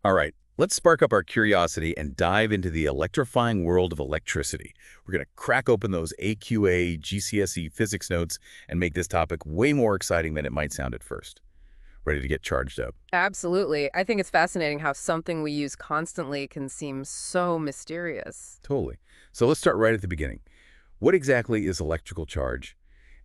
All right, let's spark up our curiosity and dive into the electrifying world of electricity. We're going to crack open those AQA GCSE physics notes and make this topic way more exciting than it might sound at first. Ready to get charged up? Absolutely. I think it's fascinating how something we use constantly can seem so mysterious. Totally. So let's start right at the beginning. What exactly is electrical charge,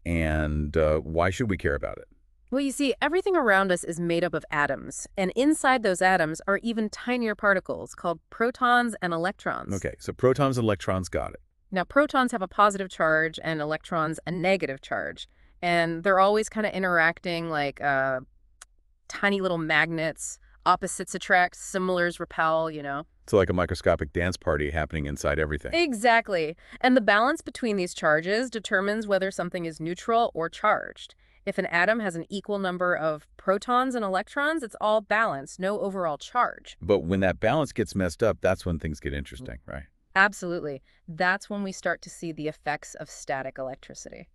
and why should we care about it? Well, you see, everything around us is made up of atoms, and inside those atoms are even tinier particles called protons and electrons. Okay, so protons and electrons, got it. Now, protons have a positive charge and electrons a negative charge, and they're always kind of interacting like tiny little magnets. Opposites attract, similars repel. So like a microscopic dance party happening inside everything. Exactly. And the balance between these charges determines whether something is neutral or charged. If an atom has an equal number of protons and electrons, it's all balanced, no overall charge. But when that balance gets messed up, that's when things get interesting, right? Absolutely. That's when we start to see the effects of static electricity.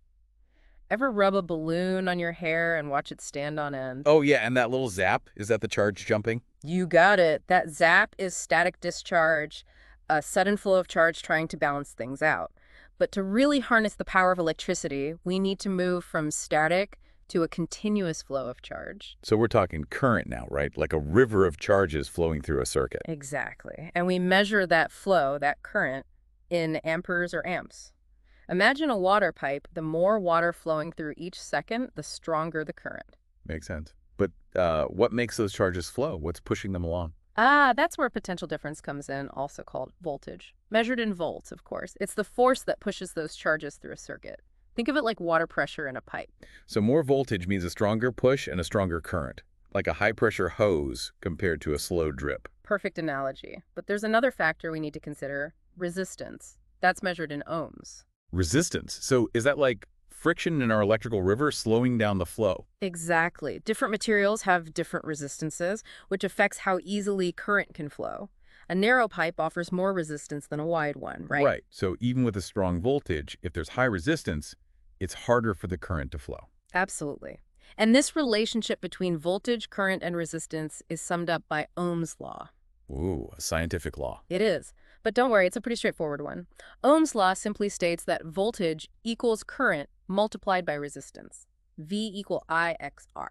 Ever rub a balloon on your hair and watch it stand on end? Oh, yeah, and that little zap, is that the charge jumping? You got it. That zap is static discharge, a sudden flow of charge trying to balance things out. But to really harness the power of electricity, we need to move from static to a continuous flow of charge. So we're talking current now, right? Like a river of charges flowing through a circuit. Exactly. And we measure that flow, that current, in amperes or amps. Imagine a water pipe. The more water flowing through each second, the stronger the current. Makes sense. But what makes those charges flow? What's pushing them along? That's where potential difference comes in, also called voltage. Measured in volts, of course. It's the force that pushes those charges through a circuit. Think of it like water pressure in a pipe. So more voltage means a stronger push and a stronger current, like a high-pressure hose compared to a slow drip. Perfect analogy. But there's another factor we need to consider, resistance. That's measured in ohms. Resistance. So is that like friction in our electrical river slowing down the flow? Exactly. Different materials have different resistances, which affects how easily current can flow. A narrow pipe offers more resistance than a wide one, right? Right. So even with a strong voltage, if there's high resistance, it's harder for the current to flow. Absolutely. And this relationship between voltage, current, and resistance is summed up by Ohm's law. Ooh, a scientific law. It is. But don't worry, it's a pretty straightforward one. Ohm's law simply states that voltage equals current multiplied by resistance. V equal IXR.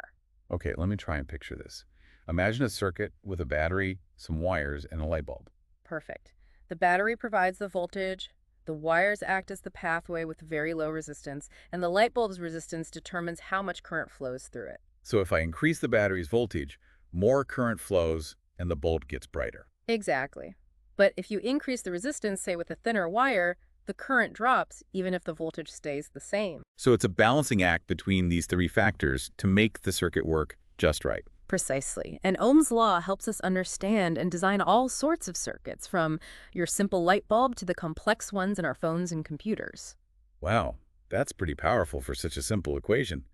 Okay, let me try and picture this. Imagine a circuit with a battery, some wires, and a light bulb. Perfect. The battery provides the voltage, the wires act as the pathway with very low resistance, and the light bulb's resistance determines how much current flows through it. So if I increase the battery's voltage, more current flows and the bulb gets brighter. Exactly. But if you increase the resistance, say with a thinner wire, the current drops even if the voltage stays the same. So it's a balancing act between these three factors to make the circuit work just right. Precisely. And Ohm's law helps us understand and design all sorts of circuits, from your simple light bulb to the complex ones in our phones and computers. Wow, that's pretty powerful for such a simple equation.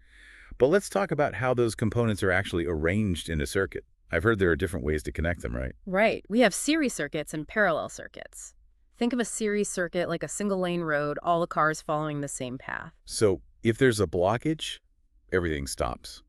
But let's talk about how those components are actually arranged in a circuit. I've heard there are different ways to connect them, right? Right. We have series circuits and parallel circuits. Think of a series circuit like a single-lane road, all the cars following the same path. So if there's a blockage, everything stops.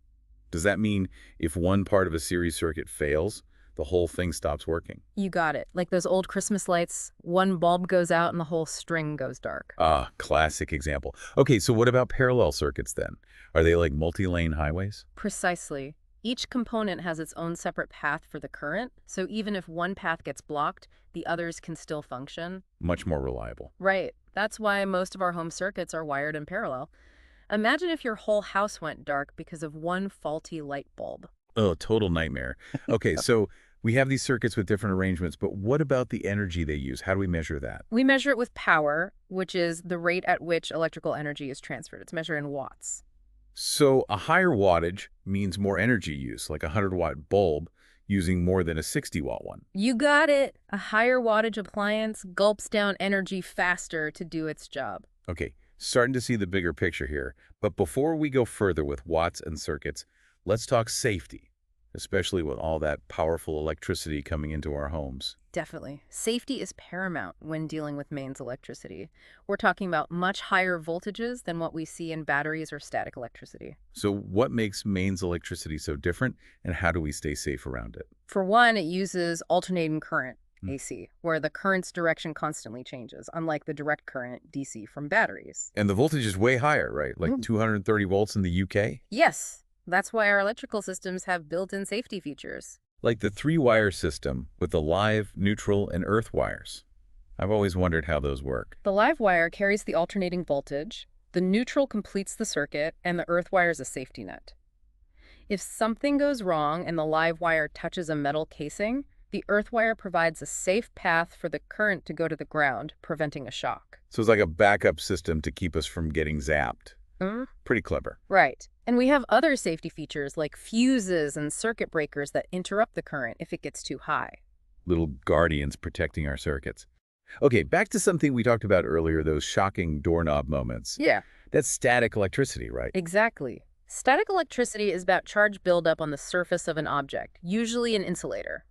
Does that mean if one part of a series circuit fails, the whole thing stops working? You got it. Like those old Christmas lights, one bulb goes out and the whole string goes dark. Ah, classic example. Okay, so what about parallel circuits then? Are they like multi-lane highways? Precisely. Each component has its own separate path for the current, so even if one path gets blocked, the others can still function. Much more reliable. Right. That's why most of our home circuits are wired in parallel. Imagine if your whole house went dark because of one faulty light bulb. Oh, total nightmare. Okay, so we have these circuits with different arrangements, but what about the energy they use? How do we measure that? We measure it with power, which is the rate at which electrical energy is transferred. It's measured in watts. So a higher wattage means more energy use, like a 100-watt bulb using more than a 60-watt one. You got it. A higher wattage appliance gulps down energy faster to do its job. Okay, starting to see the bigger picture here. But before we go further with watts and circuits, let's talk safety. especially with all that powerful electricity coming into our homes. Definitely. Safety is paramount when dealing with mains electricity. We're talking about much higher voltages than what we see in batteries or static electricity. So what makes mains electricity so different, and how do we stay safe around it? For one, it uses alternating current, Hmm. AC, where the current's direction constantly changes, unlike the direct current, DC, from batteries. And the voltage is way higher, right? Like Mm. 230 volts in the UK? Yes, that's why our electrical systems have built-in safety features. Like the three-wire system with the live, neutral, and earth wires. I've always wondered how those work. The live wire carries the alternating voltage, the neutral completes the circuit, and the earth wire is a safety net. If something goes wrong and the live wire touches a metal casing, the earth wire provides a safe path for the current to go to the ground, preventing a shock. So it's like a backup system to keep us from getting zapped. Hmm? Pretty clever. Right. And we have other safety features like fuses and circuit breakers that interrupt the current if it gets too high. Little guardians protecting our circuits. Okay, back to something we talked about earlier, those shocking doorknob moments. Yeah. That's static electricity, right? Exactly. Static electricity is about charge buildup on the surface of an object, usually an insulator.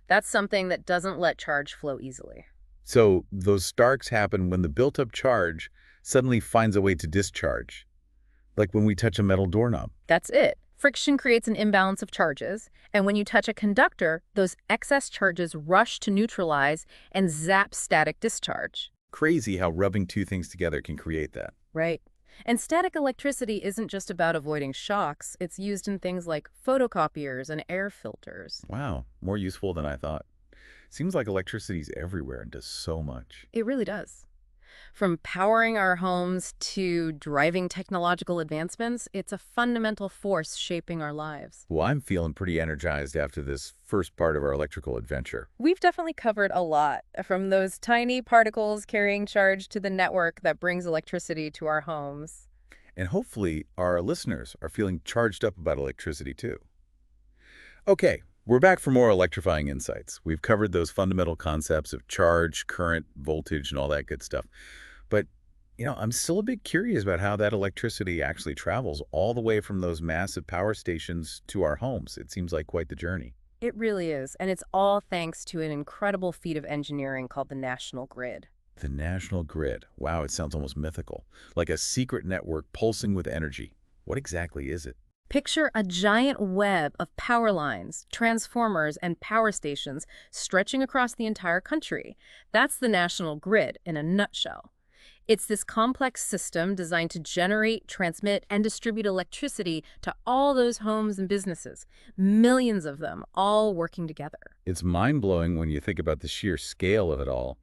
That's something that doesn't let charge flow easily. So those starks happen when the built-up charge suddenly finds a way to discharge, like when we touch a metal doorknob. That's it. Friction creates an imbalance of charges, and when you touch a conductor, those excess charges rush to neutralize and zap static discharge. Crazy how rubbing two things together can create that. Right. And static electricity isn't just about avoiding shocks. It's used in things like photocopiers and air filters. Wow, more useful than I thought. Seems like electricity's everywhere and does so much. It really does. From powering our homes to driving technological advancements, it's a fundamental force shaping our lives. Well, I'm feeling pretty energized after this first part of our electrical adventure. We've definitely covered a lot, from those tiny particles carrying charge to the network that brings electricity to our homes. And hopefully our listeners are feeling charged up about electricity too. Okay, we're back for more electrifying insights. We've covered those fundamental concepts of charge, current, voltage, and all that good stuff. But, I'm still a bit curious about how that electricity actually travels all the way from those massive power stations to our homes. It seems like quite the journey. It really is, and it's all thanks to an incredible feat of engineering called the national grid. The national grid. Wow, it sounds almost mythical. Like a secret network pulsing with energy. What exactly is it? Picture a giant web of power lines, transformers, and power stations stretching across the entire country. That's the national grid in a nutshell. It's this complex system designed to generate, transmit, and distribute electricity to all those homes and businesses, millions of them, all working together. It's mind-blowing when you think about the sheer scale of it all.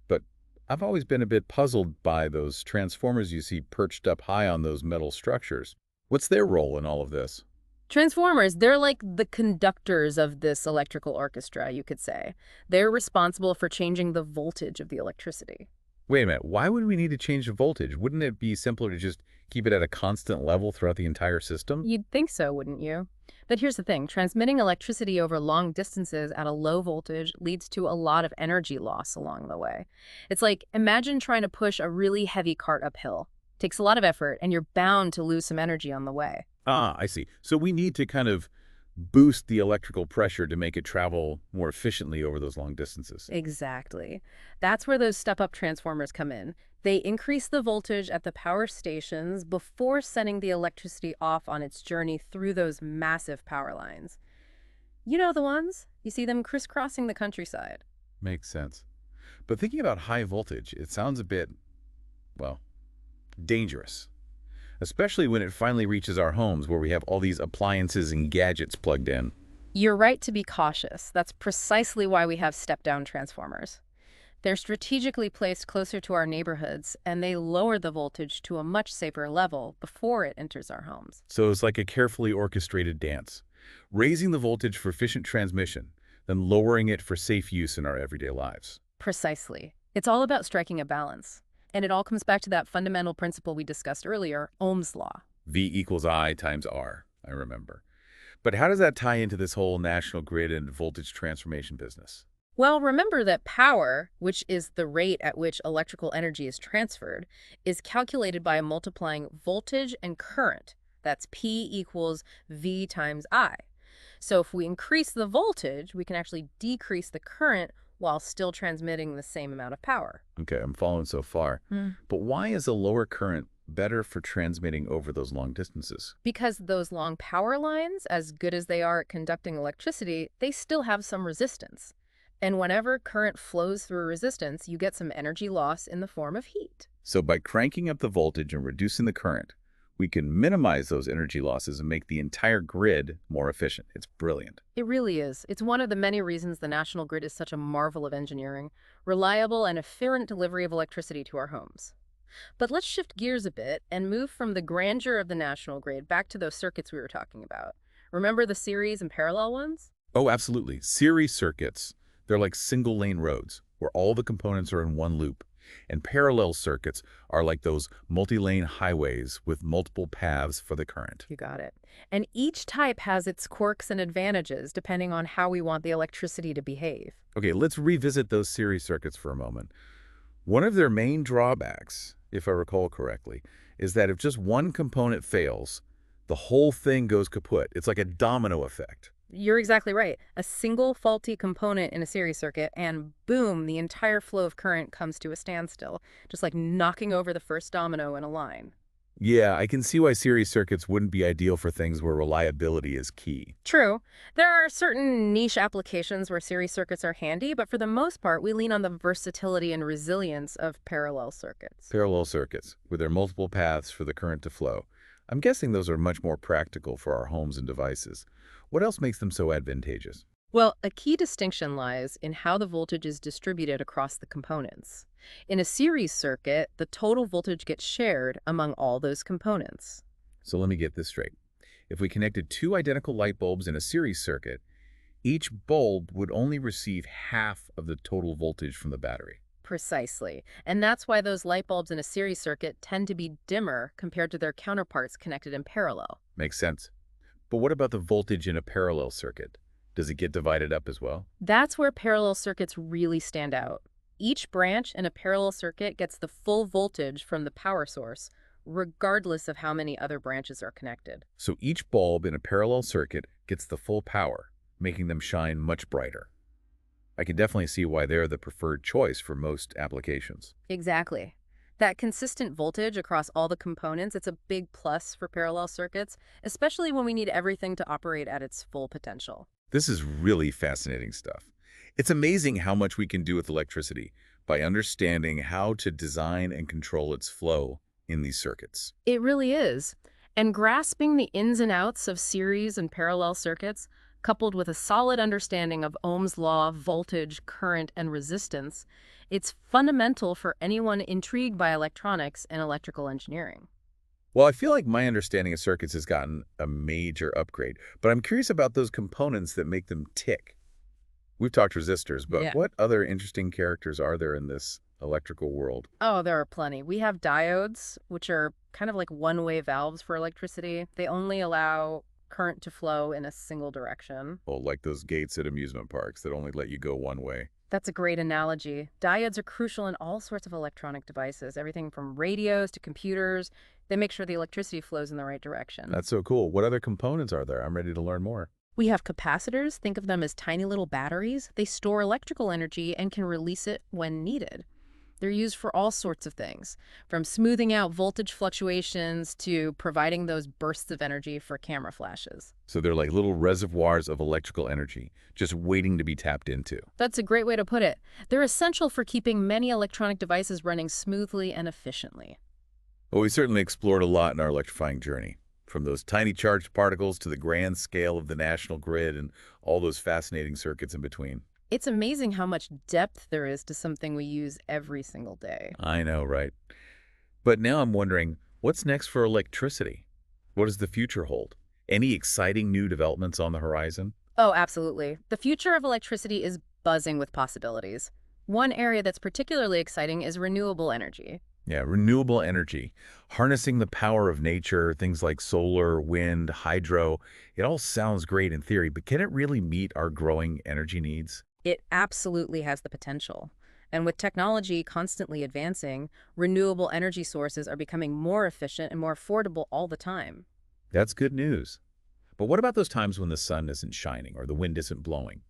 But I've always been a bit puzzled by those transformers you see perched up high on those metal structures. What's their role in all of this? Transformers, they're like the conductors of this electrical orchestra, you could say. They're responsible for changing the voltage of the electricity. Wait a minute, why would we need to change the voltage? Wouldn't it be simpler to just keep it at a constant level throughout the entire system? You'd think so, wouldn't you? But here's the thing. Transmitting electricity over long distances at a low voltage leads to a lot of energy loss along the way. It's like, imagine trying to push a really heavy cart uphill. Takes a lot of effort, and you're bound to lose some energy on the way. Ah, I see. So we need to kind of boost the electrical pressure to make it travel more efficiently over those long distances. Exactly. That's where those step-up transformers come in. They increase the voltage at the power stations before sending the electricity off on its journey through those massive power lines. You know the ones? You see them crisscrossing the countryside. Makes sense. But thinking about high voltage, it sounds a bit, well, dangerous. Especially when it finally reaches our homes where we have all these appliances and gadgets plugged in. You're right to be cautious. That's precisely why we have step-down transformers. They're strategically placed closer to our neighborhoods, and they lower the voltage to a much safer level before it enters our homes. So it's like a carefully orchestrated dance, raising the voltage for efficient transmission, then lowering it for safe use in our everyday lives. Precisely. It's all about striking a balance. And it all comes back to that fundamental principle we discussed earlier, Ohm's law. V equals I times R, I remember. But how does that tie into this whole national grid and voltage transformation business? Well, remember that power, which is the rate at which electrical energy is transferred, is calculated by multiplying voltage and current. That's P equals V times I. So if we increase the voltage, we can actually decrease the current while still transmitting the same amount of power. Okay, I'm following so far. But why is a lower current better for transmitting over those long distances? Because those long power lines, as good as they are at conducting electricity, they still have some resistance. And whenever current flows through resistance, you get some energy loss in the form of heat. So by cranking up the voltage and reducing the current, we can minimize those energy losses and make the entire grid more efficient. It's brilliant. It really is. It's one of the many reasons the national grid is such a marvel of engineering, reliable and efficient delivery of electricity to our homes. But let's shift gears a bit and move from the grandeur of the national grid back to those circuits we were talking about. Remember the series and parallel ones? Oh, absolutely. Series circuits, they're like single-lane roads where all the components are in one loop. And parallel circuits are like those multi-lane highways with multiple paths for the current. You got it. And each type has its quirks and advantages depending on how we want the electricity to behave. Okay, let's revisit those series circuits for a moment. One of their main drawbacks, if I recall correctly, is that if just one component fails, the whole thing goes kaput. It's like a domino effect. You're exactly right. A single faulty component in a series circuit, and boom, the entire flow of current comes to a standstill, just like knocking over the first domino in a line. Yeah, I can see why series circuits wouldn't be ideal for things where reliability is key. True, there are certain niche applications where series circuits are handy, but for the most part, we lean on the versatility and resilience of parallel circuits. Parallel circuits, with their multiple paths for the current to flow. I'm guessing those are much more practical for our homes and devices. What else makes them so advantageous? Well, a key distinction lies in how the voltage is distributed across the components. In a series circuit, the total voltage gets shared among all those components. So let me get this straight. If we connected two identical light bulbs in a series circuit, each bulb would only receive half of the total voltage from the battery. Precisely. And that's why those light bulbs in a series circuit tend to be dimmer compared to their counterparts connected in parallel. Makes sense. But what about the voltage in a parallel circuit? Does it get divided up as well? That's where parallel circuits really stand out. Each branch in a parallel circuit gets the full voltage from the power source, regardless of how many other branches are connected. So each bulb in a parallel circuit gets the full power, making them shine much brighter. I can definitely see why they're the preferred choice for most applications. Exactly. That consistent voltage across all the components, it's a big plus for parallel circuits, especially when we need everything to operate at its full potential. This is really fascinating stuff. It's amazing how much we can do with electricity by understanding how to design and control its flow in these circuits. It really is. And grasping the ins and outs of series and parallel circuits, coupled with a solid understanding of Ohm's law, voltage, current, and resistance, it's fundamental for anyone intrigued by electronics and electrical engineering. Well, I feel like my understanding of circuits has gotten a major upgrade, but I'm curious about those components that make them tick. We've talked resistors, but Yeah. what other interesting characters are there in this electrical world? Oh, there are plenty. We have diodes, which are kind of like one-way valves for electricity. They only allow current to flow in a single direction. Well, like those gates at amusement parks that only let you go one way. That's a great analogy. Diodes are crucial in all sorts of electronic devices, everything from radios to computers. They make sure the electricity flows in the right direction. That's so cool. What other components are there? I'm ready to learn more. We have capacitors. Think of them as tiny little batteries. They store electrical energy and can release it when needed. They're used for all sorts of things, from smoothing out voltage fluctuations to providing those bursts of energy for camera flashes. So they're like little reservoirs of electrical energy, just waiting to be tapped into. That's a great way to put it. They're essential for keeping many electronic devices running smoothly and efficiently. Well, we certainly explored a lot in our electrifying journey, from those tiny charged particles to the grand scale of the national grid and all those fascinating circuits in between. It's amazing how much depth there is to something we use every single day. I know, right? But now I'm wondering, what's next for electricity? What does the future hold? Any exciting new developments on the horizon? Oh, absolutely. The future of electricity is buzzing with possibilities. One area that's particularly exciting is renewable energy. Yeah, renewable energy, harnessing the power of nature, things like solar, wind, hydro. It all sounds great in theory, but can it really meet our growing energy needs? It absolutely has the potential. And with technology constantly advancing, renewable energy sources are becoming more efficient and more affordable all the time. That's good news. But what about those times when the sun isn't shining or the wind isn't blowing?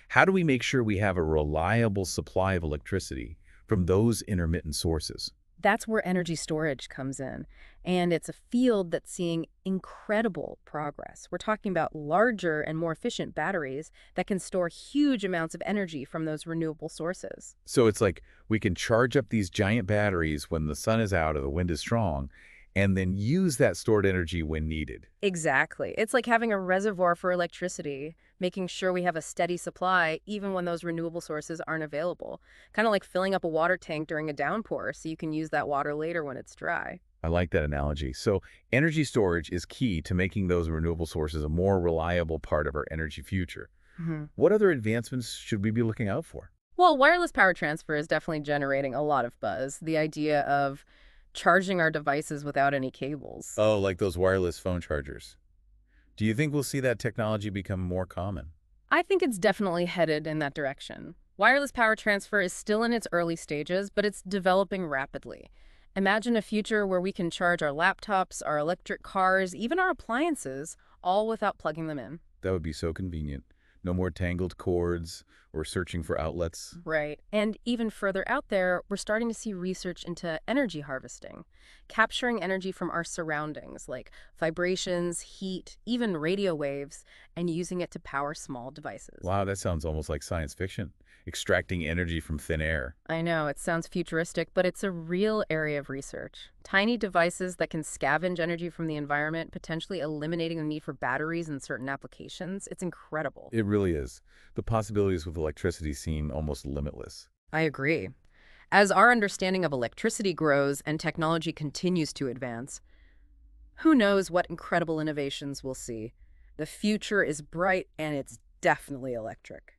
How do we make sure we have a reliable supply of electricity from those intermittent sources? That's where energy storage comes in. And it's a field that's seeing incredible progress. We're talking about larger and more efficient batteries that can store huge amounts of energy from those renewable sources. So it's like we can charge up these giant batteries when the sun is out or the wind is strong, and then use that stored energy when needed. Exactly. It's like having a reservoir for electricity, making sure we have a steady supply even when those renewable sources aren't available. Kind of like filling up a water tank during a downpour so you can use that water later when it's dry. I like that analogy. So energy storage is key to making those renewable sources a more reliable part of our energy future. What other advancements should we be looking out for? Well, wireless power transfer is definitely generating a lot of buzz. The idea of charging our devices without any cables. Oh, like those wireless phone chargers. Do you think we'll see that technology become more common? I think it's definitely headed in that direction. Wireless power transfer is still in its early stages, but it's developing rapidly. Imagine a future where we can charge our laptops, our electric cars, even our appliances, all without plugging them in. That would be so convenient. No more tangled cords or searching for outlets. Right. And even further out there, we're starting to see research into energy harvesting, capturing energy from our surroundings, like vibrations, heat, even radio waves, and using it to power small devices. Wow, that sounds almost like science fiction. Extracting energy from thin air. I know, it sounds futuristic, but it's a real area of research. Tiny devices that can scavenge energy from the environment, potentially eliminating the need for batteries in certain applications. It's incredible. It really is. The possibilities with electricity seem almost limitless. I agree. As our understanding of electricity grows and technology continues to advance, who knows what incredible innovations we'll see. The future is bright and it's definitely electric.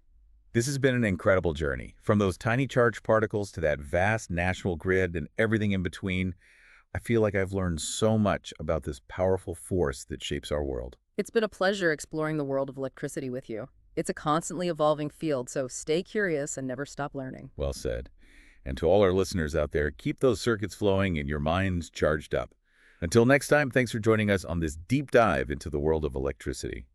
This has been an incredible journey. From those tiny charged particles to that vast national grid and everything in between, I feel like I've learned so much about this powerful force that shapes our world. It's been a pleasure exploring the world of electricity with you. It's a constantly evolving field, so stay curious and never stop learning. Well said. And to all our listeners out there, keep those circuits flowing and your minds charged up. Until next time, thanks for joining us on this deep dive into the world of electricity.